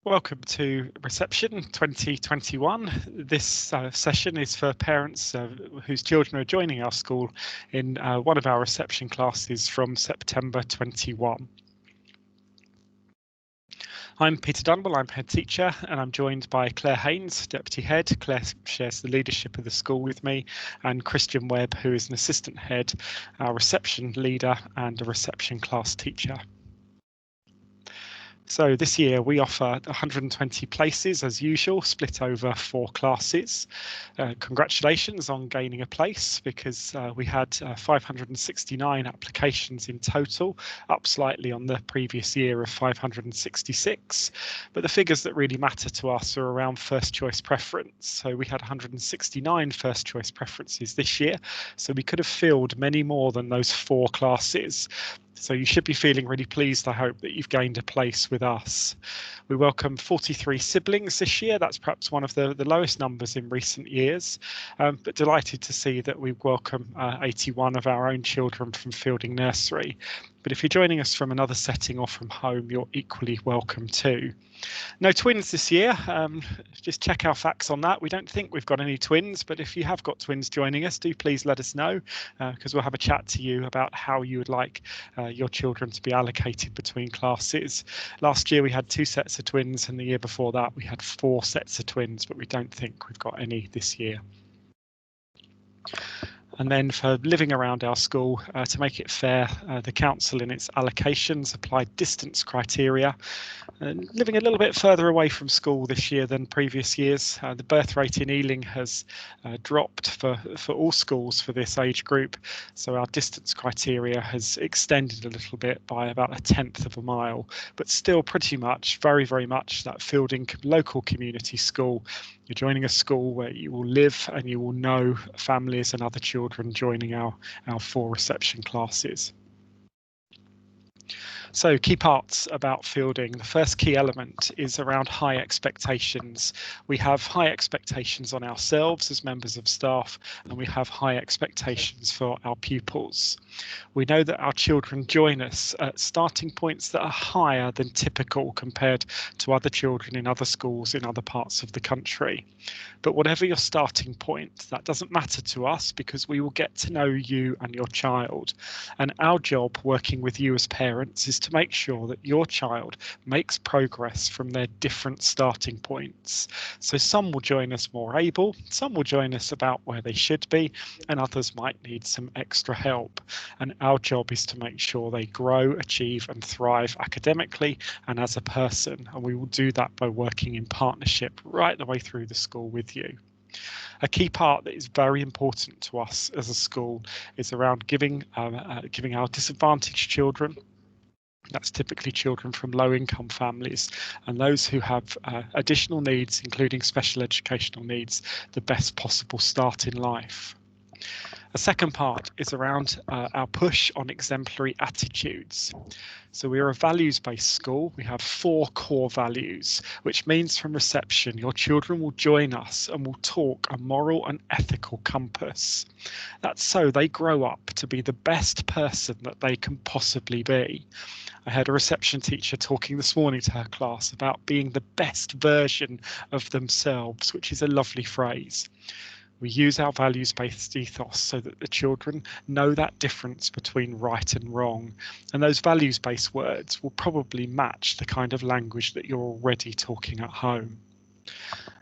Welcome to Reception 2021. This session is for parents whose children are joining our school in one of our reception classes from September 21. I'm Peter Dunwell, I'm head teacher, and I'm joined by Claire Haynes, deputy head. Claire shares the leadership of the school with me, and Christian Webb, who is an assistant head, our reception leader and a reception class teacher. So this year we offer 120 places as usual, split over 4 classes. Congratulations on gaining a place, because we had 569 applications in total, up slightly on the previous year of 566. But the figures that really matter to us are around first choice preference. So we had 169 first choice preferences this year, so we could have filled many more than those 4 classes. So you should be feeling really pleased, I hope, that you've gained a place with us. We welcome 43 siblings this year. That's perhaps one of the lowest numbers in recent years, but delighted to see that we welcome 81 of our own children from Fielding Nursery. But if you're joining us from another setting or from home, you're equally welcome too. No twins this year. Just check our facts on that. We don't think we've got any twins, but if you have got twins joining us, do please let us know, because we'll have a chat to you about how you would like your children to be allocated between classes. Last year we had 2 sets of twins, and the year before that we had 4 sets of twins, but we don't think we've got any this year. And then for living around our school, to make it fair, the council in its allocations applied distance criteria. And living a little bit further away from school this year than previous years, the birth rate in Ealing has dropped for all schools for this age group. So our distance criteria has extended a little bit by about 1/10 of a mile, but still pretty much, very much that Fielding local community school. You're joining a school where you will live and you will know families and other children joining our 4 reception classes. So key parts about Fielding. The first key element is around high expectations. We have high expectations on ourselves as members of staff, and we have high expectations for our pupils. We know that our children join us at starting points that are higher than typical compared to other children in other schools in other parts of the country. But whatever your starting point, that doesn't matter to us, because we will get to know you and your child. And our job working with you as parents is to make sure that your child makes progress from their different starting points. So some will join us more able, some will join us about where they should be, and others might need some extra help. And our job is to make sure they grow, achieve and thrive academically and as a person. And we will do that by working in partnership right the way through the school with you. A key part that is very important to us as a school is around giving our disadvantaged children, that's typically children from low-income families, and those who have additional needs, including special educational needs, the best possible start in life. A second part is around our push on exemplary attitudes. So we are a values-based school. We have 4 core values, which means from reception, your children will join us and will talk a moral and ethical compass. That's so they grow up to be the best person that they can possibly be. I heard a reception teacher talking this morning to her class about being the best version of themselves, which is a lovely phrase. We use our values-based ethos so that the children know that difference between right and wrong, and those values-based words will probably match the kind of language that you're already talking at home.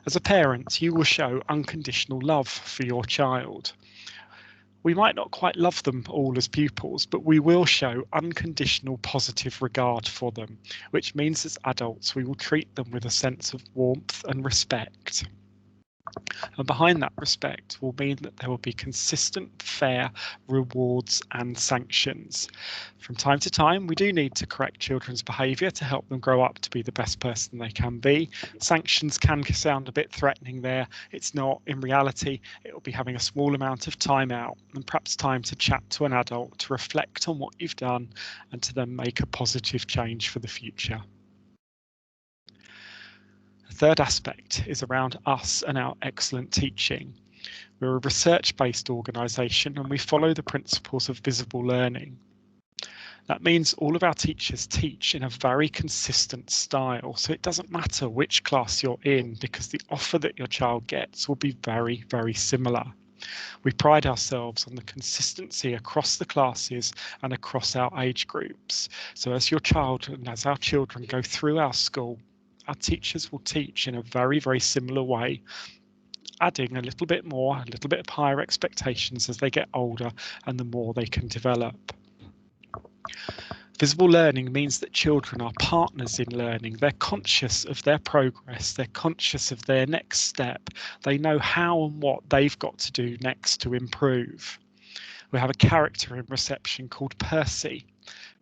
As a parent, you will show unconditional love for your child. We might not quite love them all as pupils, but we will show unconditional positive regard for them, which means as adults we will treat them with a sense of warmth and respect. And behind that respect will mean that there will be consistent, fair rewards and sanctions. From time to time, we do need to correct children's behaviour to help them grow up to be the best person they can be. Sanctions can sound a bit threatening there. It's not. In reality, it will be having a small amount of time out and perhaps time to chat to an adult to reflect on what you've done and to then make a positive change for the future. Third aspect is around us and our excellent teaching. We're a research-based organisation and we follow the principles of visible learning. That means all of our teachers teach in a very consistent style, so it doesn't matter which class you're in because the offer that your child gets will be very, very similar. We pride ourselves on the consistency across the classes and across our age groups. So as your child and as our children go through our school, our teachers will teach in a very, very similar way, adding a little bit more, a little bit of higher expectations as they get older and the more they can develop. Visible learning means that children are partners in learning. They're conscious of their progress. They're conscious of their next step. They know how and what they've got to do next to improve. We have a character in reception called Percy.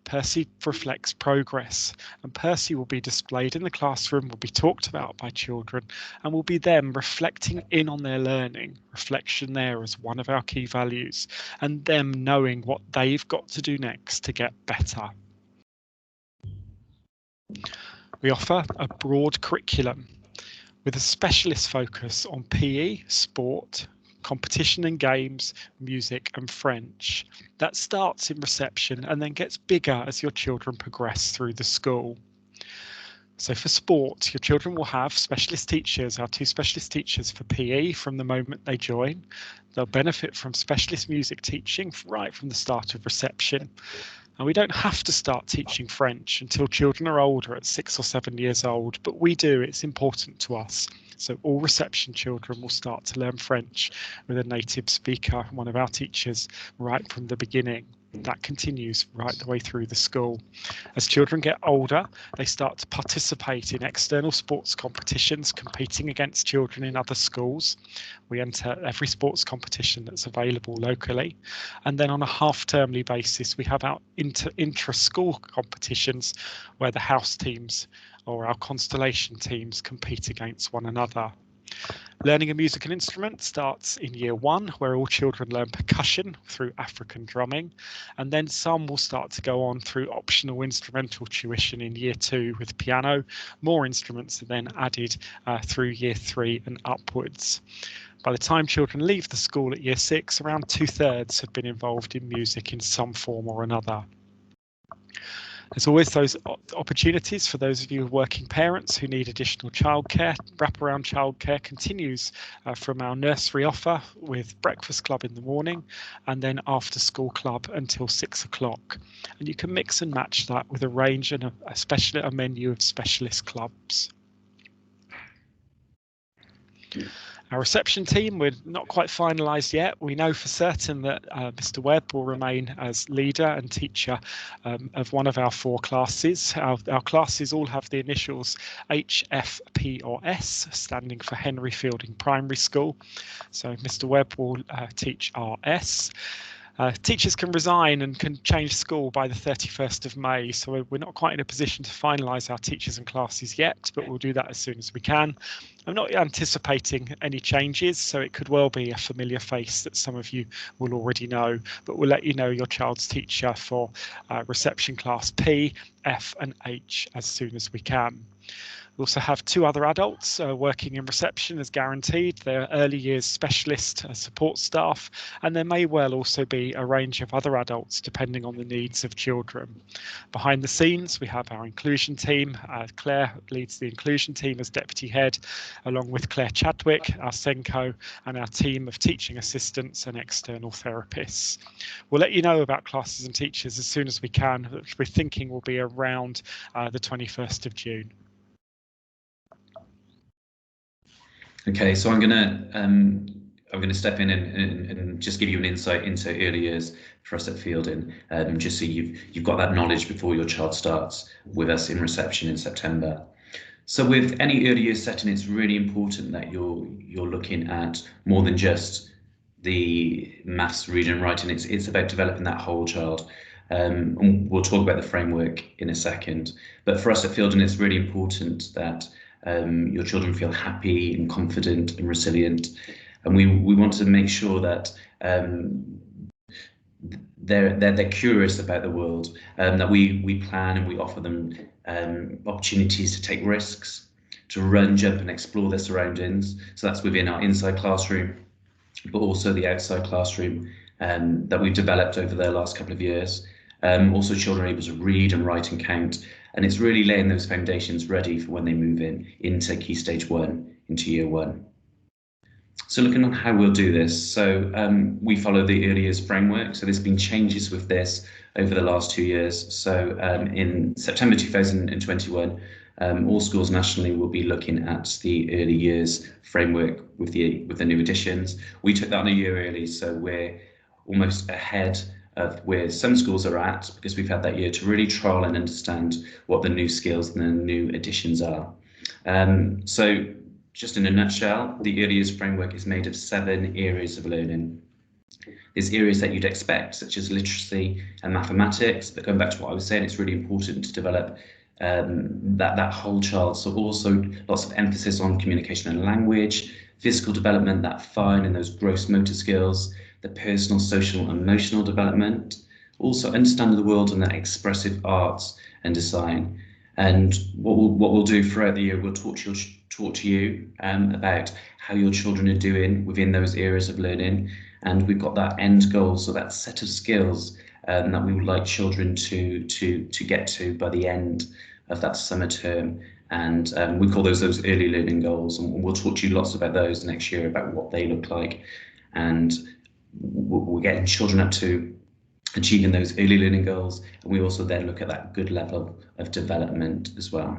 Percy reflects progress, and Percy will be displayed in the classroom, will be talked about by children, and will be them reflecting in on their learning. Reflection there as one of our key values, and them knowing what they've got to do next to get better. We offer a broad curriculum with a specialist focus on PE, sport, competition and games, music and French. That starts in reception and then gets bigger as your children progress through the school. So for sport, your children will have specialist teachers, our 2 specialist teachers for PE from the moment they join. They'll benefit from specialist music teaching right from the start of reception. And we don't have to start teaching French until children are older at 6 or 7 years old, but we do, it's important to us. So all reception children will start to learn French with a native speaker, one of our teachers, right from the beginning. That continues right the way through the school. As children get older, they start to participate in external sports competitions, competing against children in other schools. We enter every sports competition that's available locally. And then on a half-termly basis, we have our intra-school competitions where the house teams or our constellation teams compete against one another. Learning a musical instrument starts in year 1, where all children learn percussion through African drumming, and then some will start to go on through optional instrumental tuition in year 2 with piano. More instruments are then added through year 3 and upwards. By the time children leave the school at year 6, around 2/3 have been involved in music in some form or another. There's always those opportunities for those of you working parents who need additional childcare. Wraparound childcare continues from our nursery offer with breakfast club in the morning and then after school club until 6 o'clock. And you can mix and match that with a range and a menu of specialist clubs. Our reception team, we're not quite finalised yet. We know for certain that Mr. Webb will remain as leader and teacher of one of our 4 classes. Our classes all have the initials H, F, P or S, standing for Henry Fielding Primary School. So Mr. Webb will teach RS. Teachers can resign and can change school by the 31st of May, so we're not quite in a position to finalise our teachers and classes yet, but we'll do that as soon as we can. I'm not anticipating any changes, so it could well be a familiar face that some of you will already know, but we'll let you know your child's teacher for reception class P, F and H as soon as we can. We also have 2 other adults working in reception as guaranteed. They're early years specialist support staff, and there may well also be a range of other adults depending on the needs of children. Behind the scenes, we have our inclusion team. Claire leads the inclusion team as deputy head, along with Claire Chadwick, our SENCO, and our team of teaching assistants and external therapists. We'll let you know about classes and teachers as soon as we can, which we're thinking will be around the 21st of June. Okay, so I'm gonna step in and just give you an insight into early years for us at Fielding, just so you've got that knowledge before your child starts with us in reception in September. So with any early years setting, it's really important that you're looking at more than just the maths, reading and writing. It's about developing that whole child. And we'll talk about the framework in a second. But for us at Fielding, it's really important that your children feel happy and confident and resilient, and we want to make sure that they're curious about the world, that we plan and we offer them opportunities to take risks, to run, jump and explore their surroundings. So that's within our inside classroom, but also the outside classroom that we've developed over the last couple of years. Also, children are able to read and write and count, and it's really laying those foundations ready for when they move into Key Stage 1, into Year 1. So looking at how we'll do this, so we follow the early years framework. So there's been changes with this over the last 2 years. So in September 2021, all schools nationally will be looking at the early years framework with the new additions. We took that on a year early, so we're almost ahead of where some schools are at, because we've had that year to really trial and understand what the new skills and the new additions are. So just in a nutshell, the early years framework is made of 7 areas of learning. There's areas that you'd expect, such as literacy and mathematics, but going back to what I was saying, it's really important to develop that whole child. So also lots of emphasis on communication and language, physical development, that fine and those gross motor skills, the personal, social, and emotional development, also understanding the world and the expressive arts and design. And what we'll do throughout the year, we'll talk to you about how your children are doing within those areas of learning. And we've got that end goal, so that set of skills that we would like children to get to by the end of that summer term. And we call those early learning goals, and we'll talk to you lots about those next year, about what they look like. And we're getting children up to achieving those early learning goals, and we also then look at that good level of development as well.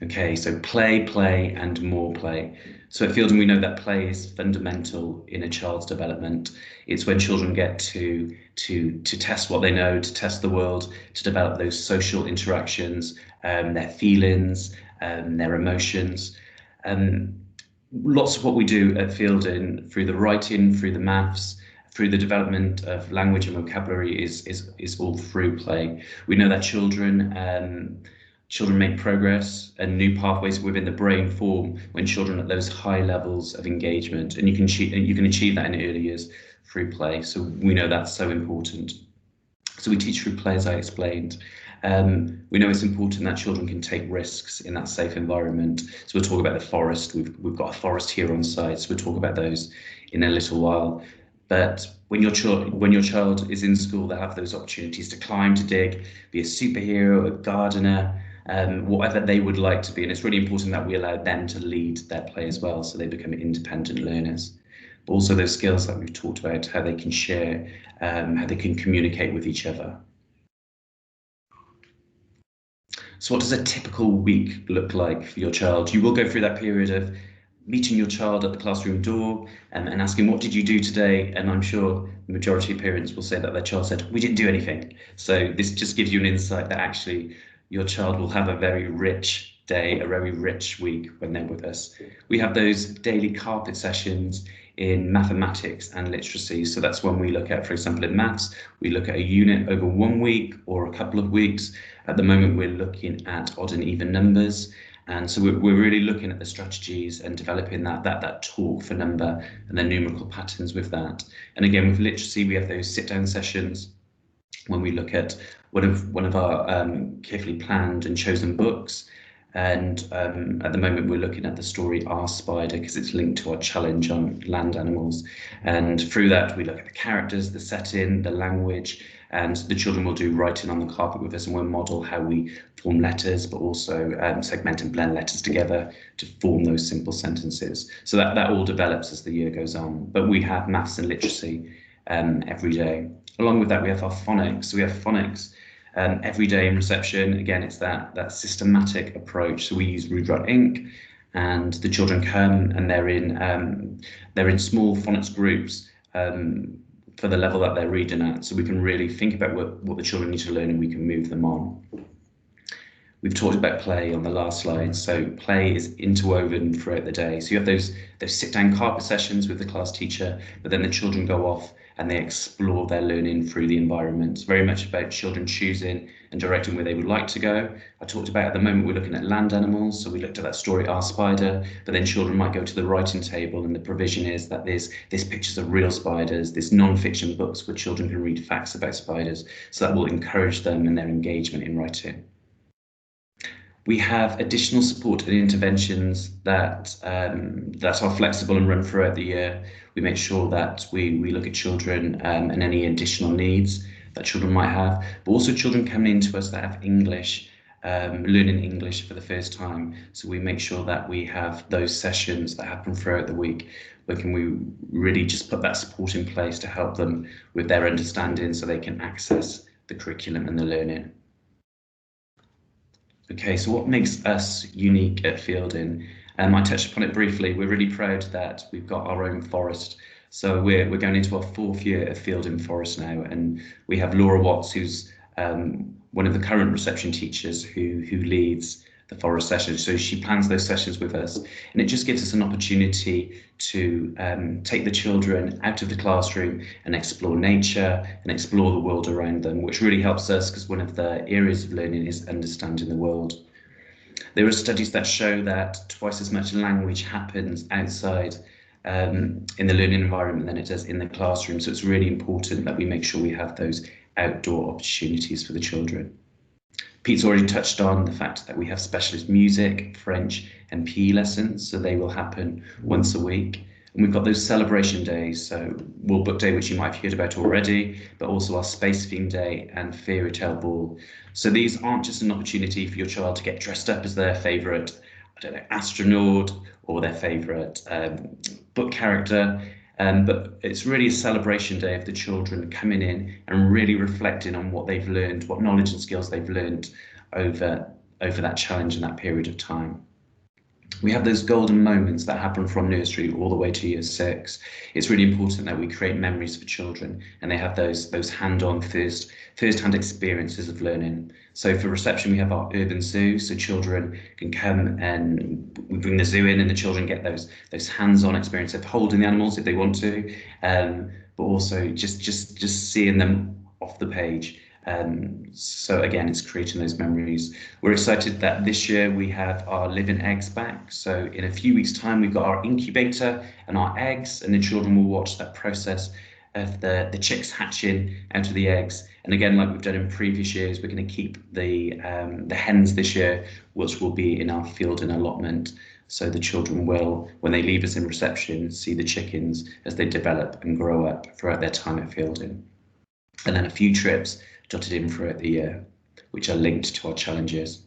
Okay, so play, and more play. So at Fielding, we know that play is fundamental in a child's development. It's when children get to test what they know, to test the world, to develop those social interactions, their feelings, their emotions. Lots of what we do at Fielding, through the writing, through the maths, through the development of language and vocabulary, is all through play. We know that children make progress and new pathways within the brain form when children at those high levels of engagement, and you can achieve that in early years through play. So we know that's so important. So we teach through play, as I explained. We know it's important that children can take risks in that safe environment. So we'll talk about the forest. We've got a forest here on site, so we'll talk about those in a little while. But when your child is in school, they have those opportunities to climb, to dig, be a superhero, a gardener, whatever they would like to be. And it's really important that we allow them to lead their play as well, so they become independent learners. But also those skills that we've talked about, how they can share, how they can communicate with each other. So what does a typical week look like for your child? You will go through that period of meeting your child at the classroom door and asking, what did you do today? And I'm sure the majority of parents will say that their child said, we didn't do anything. So this just gives you an insight that actually your child will have a very rich day, a very rich week when they're with us. We have those daily carpet sessions in mathematics and literacy. So that's when we look at, for example, in maths, we look at a unit over 1 week or a couple of weeks. At the moment, we're looking at odd and even numbers. And so we're really looking at the strategies and developing that talk for number and the numerical patterns with that. And again, with literacy, we have those sit-down sessions when we look at one of our carefully planned and chosen books. And at the moment, we're looking at the story Our Spider, because it's linked to our challenge on land animals. And through that, we look at the characters, the setting, the language, and the children will do writing on the carpet with us, and we'll model how we form letters, but also segment and blend letters together to form those simple sentences. So that all develops as the year goes on. But we have maths and literacy every day. Along with that, we have our phonics. So we have phonics every day in reception. Again, it's that systematic approach. So we use Rudra Ink, and the children come and they're in small phonics groups for the level that they're reading at. So we can really think about what the children need to learn, and we can move them on. We've talked about play on the last slide. So play is interwoven throughout the day. So you have those sit-down carpet sessions with the class teacher, but then the children go off and they explore their learning through the environment. It's very much about children choosing and directing where they would like to go. I talked about at the moment we're looking at land animals, so we looked at that story Our Spider, but then children might go to the writing table, and the provision is that there's pictures of real spiders, there's non-fiction books where children can read facts about spiders, so that will encourage them in their engagement in writing. We have additional support and interventions that are flexible and run throughout the year. We make sure that we look at children and any additional needs that children might have, but also children coming into us that have English, learning English for the first time. So we make sure that we have those sessions that happen throughout the week where can we really just put that support in place to help them with their understanding so they can access the curriculum and the learning. Okay, so what makes us unique at Fielding? I touched upon it briefly. We're really proud that we've got our own forest. So we're going into our 4th year of Fielding Forest now, and we have Laura Watts, who's one of the current reception teachers who leads the forest sessions. So she plans those sessions with us, and it just gives us an opportunity to take the children out of the classroom and explore nature and explore the world around them, which really helps us because one of the areas of learning is understanding the world. There are studies that show that twice as much language happens outside in the learning environment than it does in the classroom. So it's really important that we make sure we have those outdoor opportunities for the children. Pete's already touched on the fact that we have specialist music, French and PE lessons, so they will happen once a week. And we've got those celebration days, so World Book Day, which you might have heard about already, but also our Space Theme Day and Fairy Tale Ball. So these aren't just an opportunity for your child to get dressed up as their favourite, I don't know, astronaut or their favourite book character, but it's really a celebration day of the children coming in and really reflecting on what they've learned, what knowledge and skills they've learned over that challenge and that period of time. We have those golden moments that happen from nursery all the way to year 6. It's really important that we create memories for children and they have those hand-on first-hand experiences of learning. So for reception, we have our urban zoo, so children can come and we bring the zoo in and the children get those hands-on experience of holding the animals if they want to, but also just seeing them off the page. So again, it's creating those memories. We're excited that this year we have our living eggs back. So in a few weeks' time, we've got our incubator and our eggs, and the children will watch that process of the chicks hatching out of the eggs. And again, like we've done in previous years, we're going to keep the hens this year, which will be in our Fielding allotment. So the children will, when they leave us in reception, see the chickens as they develop and grow up throughout their time at Fielding. And then a few trips dotted in throughout the year, which are linked to our challenges.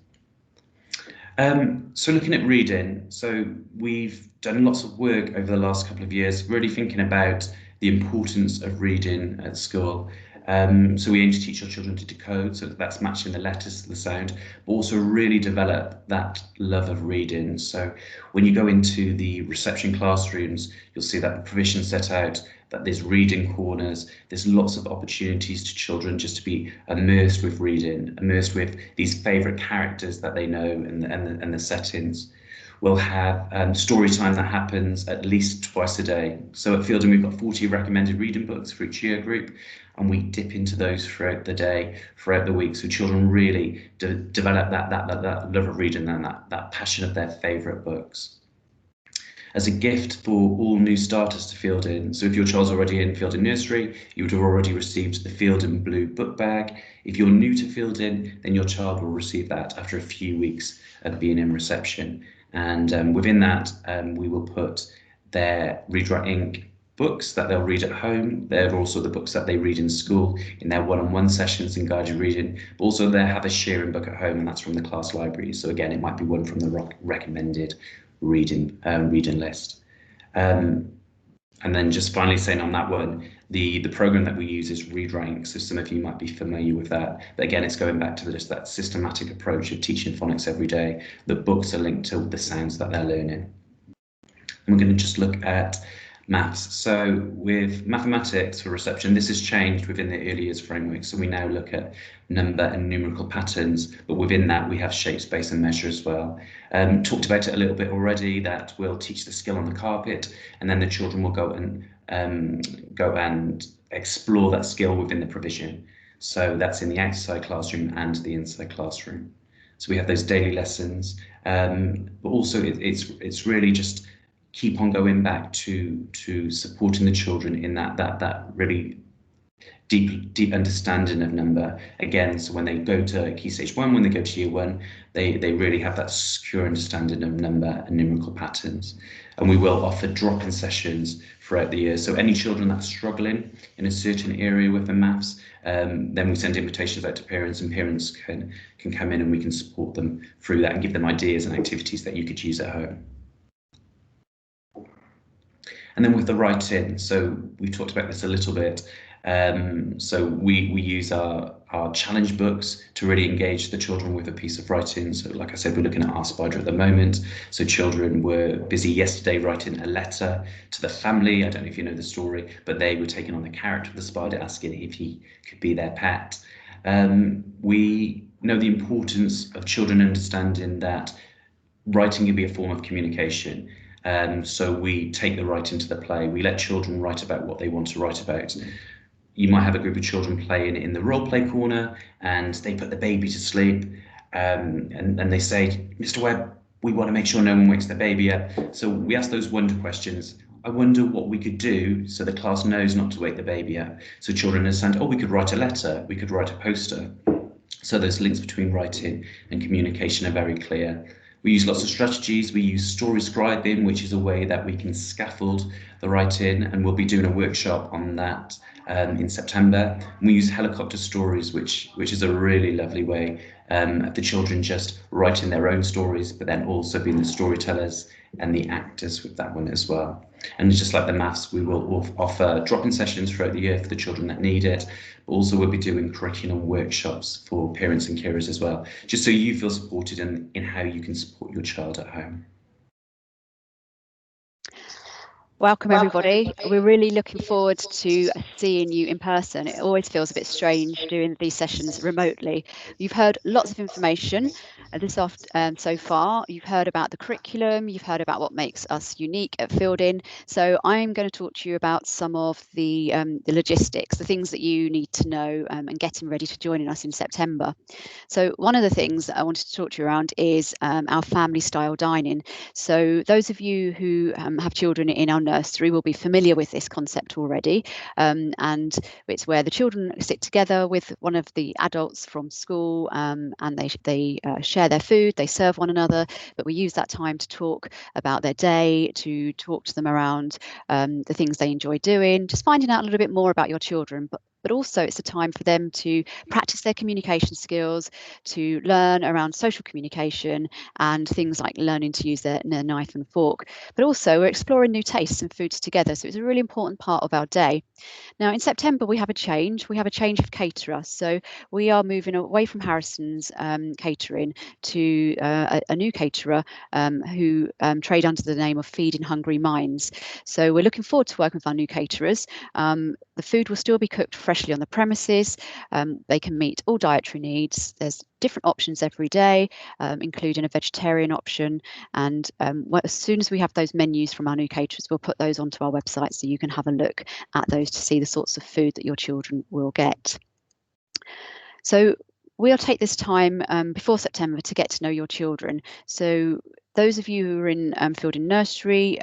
So looking at reading, so we've done lots of work over the last couple of years, really thinking about the importance of reading at school. So we aim to teach our children to decode, so that's matching the letters to the sound, but also really develop that love of reading. So when you go into the reception classrooms, you'll see that the provision set out that there's reading corners, there's lots of opportunities to children just to be immersed with reading, immersed with these favourite characters that they know and the settings. We'll have story time that happens at least twice a day. So at Fielding, we've got 40 recommended reading books for each year group, and we dip into those throughout the day, throughout the week, so children really develop that love of reading and that passion of their favourite books. As a gift for all new starters to Fielding, so if your child's already in Fielding Nursery, you would have already received the Fielding Blue book bag. If you're new to Fielding, then your child will receive that after a few weeks of being in reception. And within that, we will put their Read Write Ink books that they'll read at home. They're also the books that they read in school in their one-on-one sessions in guided reading, but also they have a sharing book at home, and that's from the class library. So again, it might be one from the recommended reading list. And then just finally saying on that one, the program that we use is Read Write Ink, so some of you might be familiar with that. But again, it's going back to just that systematic approach of teaching phonics every day. The books are linked to the sounds that they're learning. And we're going to just look at maths. So with mathematics for reception, this has changed within the early years framework. So we now look at number and numerical patterns, but within that we have shape, space and measure as well. Talked about it a little bit already, that we'll teach the skill on the carpet, and then the children will go and explore that skill within the provision. So that's in the outside classroom and the inside classroom. So we have those daily lessons, but also it's really just keep on going back to supporting the children in that really deep understanding of number. Again, so when they go to Key Stage 1, when they go to Year 1, they really have that secure understanding of number and numerical patterns. And we will offer drop-in sessions throughout the year. So any children that's struggling in a certain area within maths, then we send invitations out to parents, and parents can come in and we can support them through that and give them ideas and activities that you could use at home. And then with the write-in, so we talked about this a little bit. So we use our challenge books to really engage the children with a piece of writing. So like I said, we're looking at Ask Spider at the moment. So children were busy yesterday writing a letter to the family. I don't know if you know the story, but they were taking on the character of the spider, asking if he could be their pet. We know the importance of children understanding that writing can be a form of communication. So we take the writing to the play. We let children write about what they want to write about. You might have a group of children playing in the role play corner, and they put the baby to sleep, and they say, Mr. Webb, we want to make sure no one wakes the baby up. So we ask those wonder questions. I wonder what we could do so the class knows not to wake the baby up. So children understand, oh, we could write a letter, we could write a poster. So those links between writing and communication are very clear. We use lots of strategies. We use story scribing, which is a way that we can scaffold the writing, and we'll be doing a workshop on that in September. And we use helicopter stories, which is a really lovely way of the children just writing their own stories, but then also being the storytellers and the actors with that one as well. And just like the maths, we will offer drop-in sessions throughout the year for the children that need it. But also we'll be doing curriculum workshops for parents and carers as well, just so you feel supported in how you can support your child at home. Welcome everybody. We're really looking forward to seeing you in person. It always feels a bit strange doing these sessions remotely. You've heard lots of information so far. You've heard about the curriculum, you've heard about what makes us unique at Fielding. So I'm going to talk to you about some of the logistics, the things that you need to know and getting ready to join us in September. So one of the things that I wanted to talk to you around is our family style dining. So those of you who have children in our nursery will be familiar with this concept already, and it's where the children sit together with one of the adults from school, and they share their food, they serve one another, but we use that time to talk about their day, to talk to them around the things they enjoy doing, just finding out a little bit more about your children, but also it's a time for them to practice their communication skills, to learn around social communication and things like learning to use their knife and fork. But also we're exploring new tastes and foods together, so it's a really important part of our day. Now in September we have a change of caterer, so we are moving away from Harrison's catering to a new caterer who trade under the name of Feeding Hungry Minds. So we're looking forward to working with our new caterers. The food will still be cooked freshly on the premises. They can meet all dietary needs. There's different options every day, including a vegetarian option. And as soon as we have those menus from our new caterers, we'll put those onto our website so you can have a look at those to see the sorts of food that your children will get. So we'll take this time before September to get to know your children. So those of you who are in Fielding Nursery,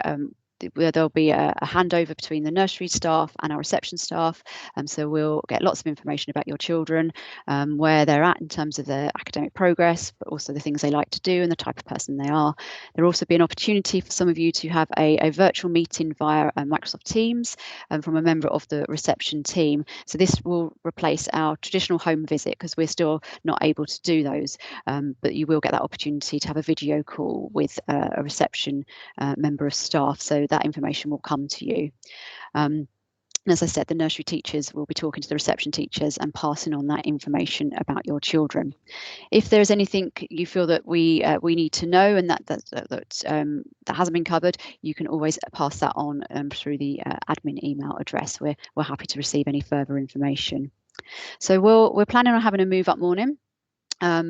there'll be a handover between the nursery staff and our reception staff, so we'll get lots of information about your children, where they're at in terms of their academic progress, but also the things they like to do and the type of person they are. There'll also be an opportunity for some of you to have a virtual meeting via Microsoft Teams from a member of the reception team. So this will replace our traditional home visit because we're still not able to do those, but you will get that opportunity to have a video call with a reception member of staff. So that information will come to you. And as I said, the nursery teachers will be talking to the reception teachers and passing on that information about your children. If there's anything you feel that we need to know and that hasn't been covered, you can always pass that on through the admin email address. We're happy to receive any further information. So we're planning on having a move up morning.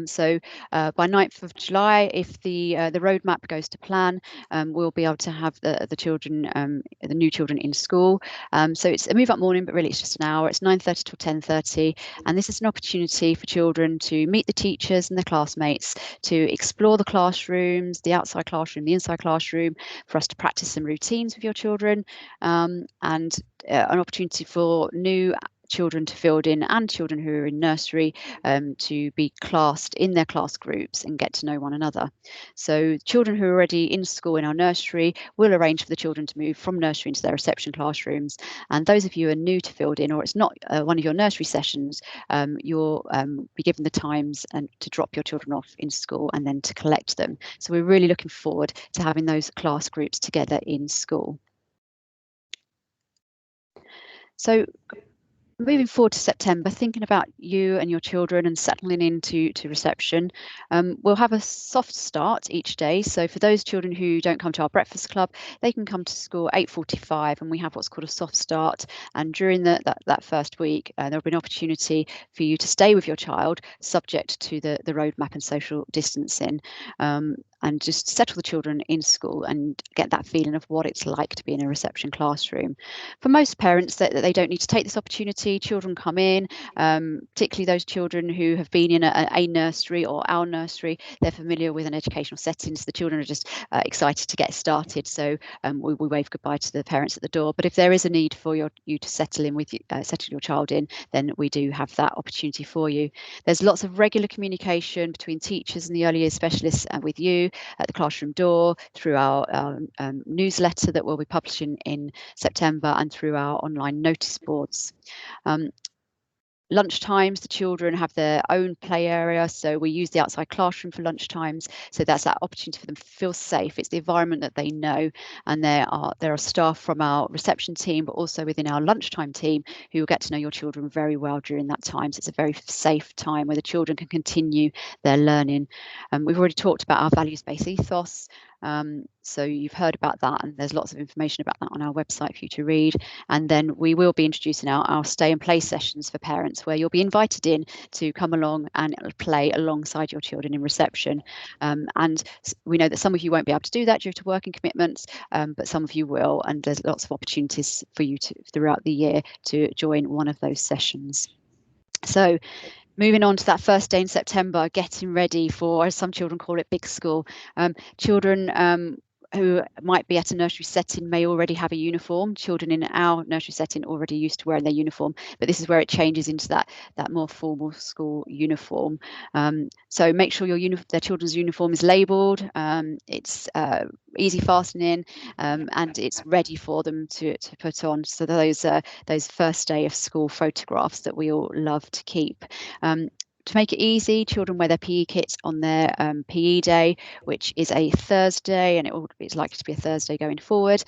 So by 9th of July, if the roadmap goes to plan, we'll be able to have the children, the new children in school. So it's a move up morning, but really it's just an hour. It's 9:30 till 10:30, and this is an opportunity for children to meet the teachers and their classmates, to explore the classrooms, the outside classroom, the inside classroom, for us to practice some routines with your children, and an opportunity for new children to field in and children who are in nursery to be classed in their class groups and get to know one another. So children who are already in school in our nursery will arrange for the children to move from nursery into their reception classrooms. And those of you who are new to field in, or it's not one of your nursery sessions, you'll be given the times and to drop your children off in school and then to collect them. So we're really looking forward to having those class groups together in school. So moving forward to September, thinking about you and your children and settling into reception, we'll have a soft start each day. So for those children who don't come to our breakfast club, they can come to school 8:45, and we have what's called a soft start. And during that first week, there'll be an opportunity for you to stay with your child, subject to the roadmap and social distancing. And just settle the children in school and get that feeling of what it's like to be in a reception classroom. For most parents, that they don't need to take this opportunity. Children come in, particularly those children who have been in a nursery or our nursery. They're familiar with an educational setting, so the children are just excited to get started. So we wave goodbye to the parents at the door. But if there is a need for you to settle in with settle your child in, then we do have that opportunity for you. There's lots of regular communication between teachers and the early years specialists with you at the classroom door, through our newsletter that we'll be publishing in September, and through our online notice boards. Lunch times, the children have their own play area, so we use the outside classroom for lunch times. So that's that opportunity for them to feel safe. It's the environment that they know, and there are staff from our reception team, but also within our lunchtime team, who will get to know your children very well during that time. So it's a very safe time where the children can continue their learning. We've already talked about our values-based ethos. So you've heard about that, and there's lots of information about that on our website for you to read. And then we will be introducing our stay and play sessions for parents, where you'll be invited in to come along and play alongside your children in reception. And we know that some of you won't be able to do that due to working commitments, but some of you will, and there's lots of opportunities for you to throughout the year to join one of those sessions. So moving on to that first day in September, getting ready for, as some children call it, big school. Children who might be at a nursery setting may already have a uniform. Children in our nursery setting already used to wearing their uniform, but this is where it changes into that more formal school uniform. So make sure their children's uniform is labelled. It's easy fastening, and it's ready for them to put on. So those first day of school photographs that we all love to keep. To make it easy, children wear their PE kits on their PE day, which is a Thursday, and it's likely to be a Thursday going forward.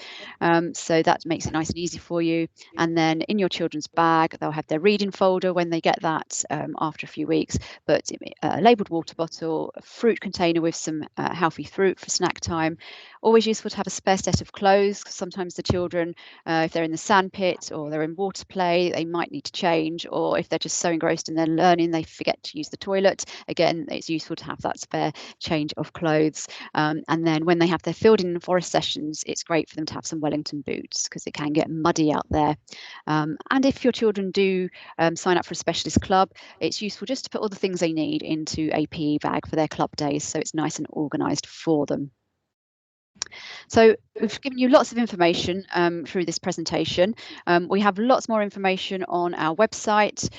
So that makes it nice and easy for you. And then in your children's bag, they'll have their reading folder when they get that after a few weeks, but a labelled water bottle, a fruit container with some healthy fruit for snack time. Always useful to have a spare set of clothes, because sometimes the children, if they're in the sandpit or they're in water play, they might need to change, or if they're just so engrossed in their learning, they forget to use the toilet. Again, it's useful to have that spare change of clothes. And then when they have their field in forest sessions, it's great for them to have some Wellington boots, because it can get muddy out there. And if your children do sign up for a specialist club, it's useful just to put all the things they need into a PE bag for their club days, so it's nice and organised for them. So we've given you lots of information through this presentation. We have lots more information on our website.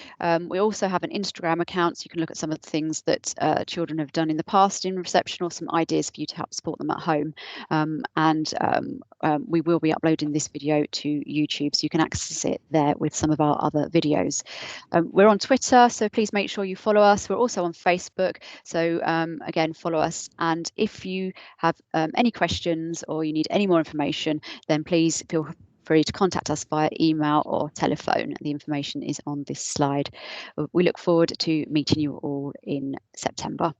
We also have an Instagram account, so you can look at some of the things that children have done in the past in reception, or some ideas for you to help support them at home. We will be uploading this video to YouTube, so you can access it there with some of our other videos. We're on Twitter, so please make sure you follow us. We're also on Facebook, so again, follow us. And if you have any questions or you need any more information, then please feel free to contact us via email or telephone. The information is on this slide. We look forward to meeting you all in September.